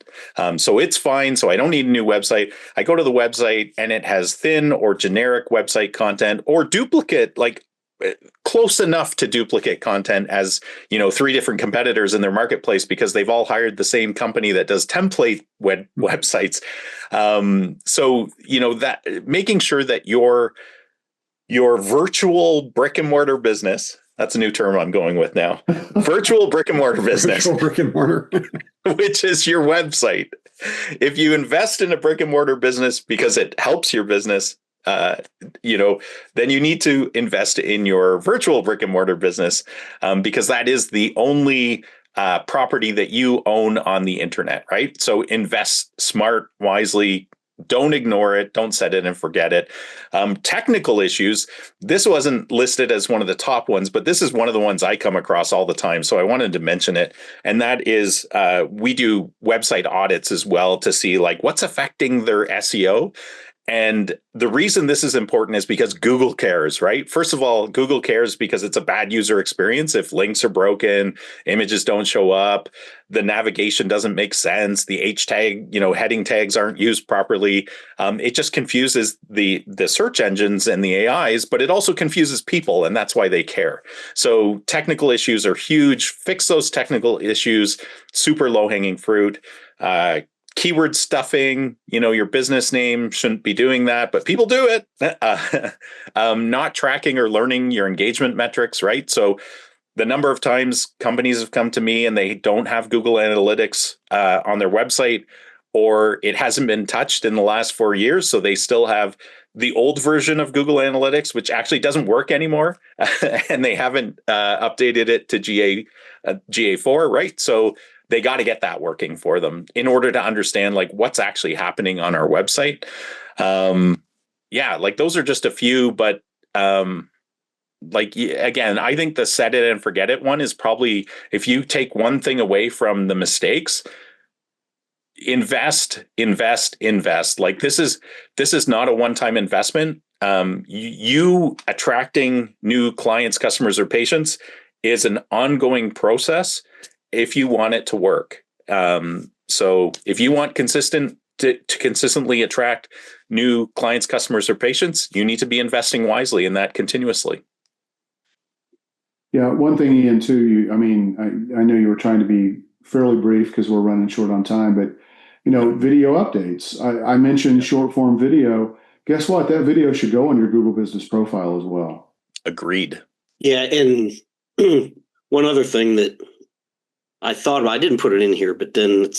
So it's fine. So I don't need a new website. I go to the website and it has thin or generic website content or duplicate, like close enough to duplicate content as, 3 different competitors in their marketplace because they've all hired the same company that does template websites. So, that making sure that your virtual brick and mortar business, that's a new term I'm going with now, virtual brick and mortar business, Virtual brick and mortar, which is your website. If you invest in a brick and mortar business because it helps your business, then you need to invest in your virtual brick and mortar business because that is the only property that you own on the internet, right? So invest smart, wisely. Don't ignore it. Don't set it and forget it. Technical issues. This wasn't listed as one of the top ones, but this is one of the ones I come across all the time. So I wanted to mention it. And that is we do website audits as well to see like what's affecting their SEO. And the reason this is important is because Google cares, right? First of all, Google cares because it's a bad user experience. If links are broken, images don't show up, the navigation doesn't make sense, the H tag, heading tags aren't used properly. It just confuses the search engines and the AIs, but it also confuses people, and that's why they care. So technical issues are huge. Fix those technical issues. Super low-hanging fruit. Keyword stuffing, your business name shouldn't be doing that, but people do it. Not tracking or learning your engagement metrics, right? So the number of times companies have come to me and they don't have Google Analytics on their website, or it hasn't been touched in the last 4 years. So they still have the old version of Google Analytics, which actually doesn't work anymore. And they haven't updated it to GA4, right? So they got to get that working for them in order to understand like what's actually happening on our website. Like those are just a few, but again, I think the set it and forget it one is probably, if you take one thing away from the mistakes, invest. Like this is not a one-time investment. You attracting new clients, customers, or patients is an ongoing process if you want it to work. So if you want to consistently attract new clients, customers, or patients, you need to be investing wisely in that continuously. Yeah, one thing, Ian, too, I know you were trying to be fairly brief because we're running short on time, but, video updates. I mentioned short form video. Guess what? That video should go on your Google Business Profile as well. Agreed. Yeah, and one other thing that I thought I didn't put it in here, but then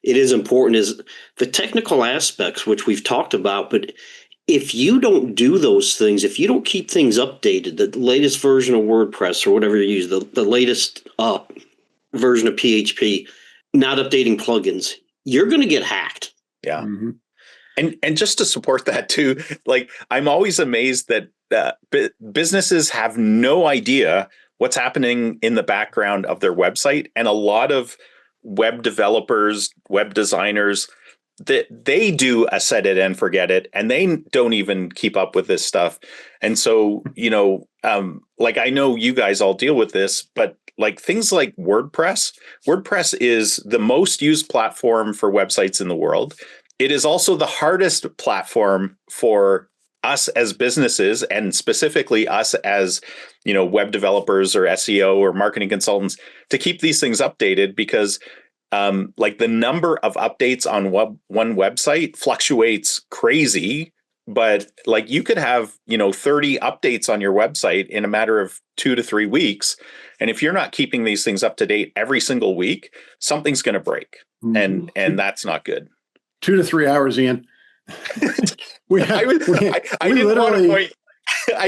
it is important is the technical aspects, which we've talked about. But if you don't do those things, if you don't keep things updated, the latest version of WordPress or whatever you use, the latest version of PHP, not updating plugins, you're going to get hacked. Yeah. Mm-hmm. And just to support that too, like I'm always amazed that businesses have no idea what's happening in the background of their website. And a lot of web developers, web designers, that they do a set it and forget it, and they don't even keep up with this stuff. And so, I know you guys all deal with this, but like things like WordPress is the most used platform for websites in the world. It is also the hardest platform for us as businesses, and specifically us as, web developers or SEO or marketing consultants, to keep these things updated, because like the number of updates on one website fluctuates crazy. But like you could have, 30 updates on your website in a matter of 2 to 3 weeks. And if you're not keeping these things up to date every single week, something's going to break. And that's not good. 2 to 3 hours, Ian. I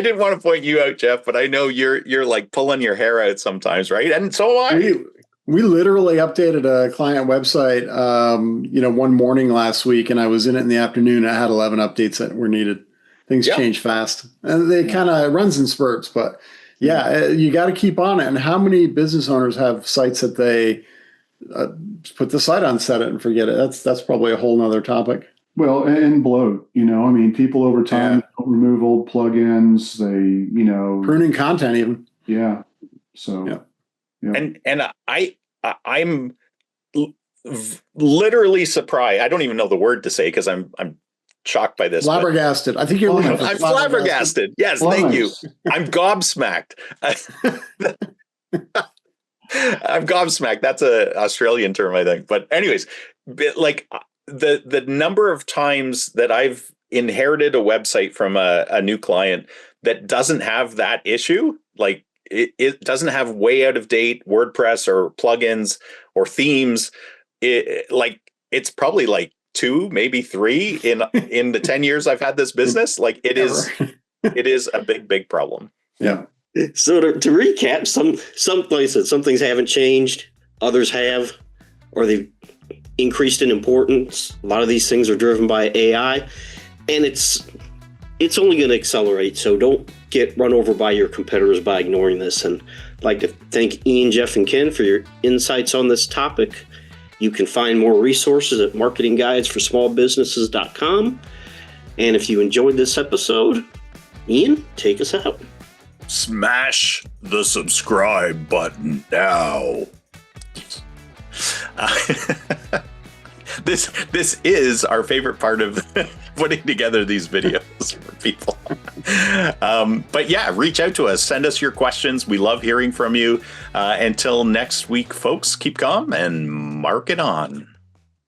didn't want to point you out, Jeff, but I know you're like pulling your hair out sometimes, right? And so am I. We literally updated a client website, one morning last week, and I was in it in the afternoon. I had 11 updates that were needed. Things change fast, and they kind of runs in spurts. But you got to keep on it. And how many business owners have sites that they put the site on, set it, and forget it? That's probably a whole nother topic. Well, and bloat, I mean, people over time don't remove old plugins. They, pruning content even. Yeah. So, yeah. And I'm literally surprised. I don't even know the word to say because I'm shocked by this. Flabbergasted. I think you're looking for I'm flabbergasted. Yes, thank you. I'm gobsmacked. I'm gobsmacked. That's an Australian term, I think. But anyways, like the number of times that I've inherited a website from a new client that doesn't have that issue, like it doesn't have way out of date WordPress or plugins or themes. It's probably like 2, maybe 3 in the 10 years I've had this business. Like it is a big problem. Yeah. So to recap, some places, some things haven't changed, others have, or they've increased in importance. A lot of these things are driven by AI, and it's only going to accelerate. So don't get run over by your competitors by ignoring this. And I'd like to thank Ian, Jeff, and Ken for your insights on this topic. You can find more resources at marketingguidesforsmallbusinesses.com. And if you enjoyed this episode, Ian, take us out. Smash the subscribe button now. This is our favorite part of putting together these videos for people. But yeah, reach out to us. Send us your questions. We love hearing from you. Until next week, folks, keep calm and mark it on.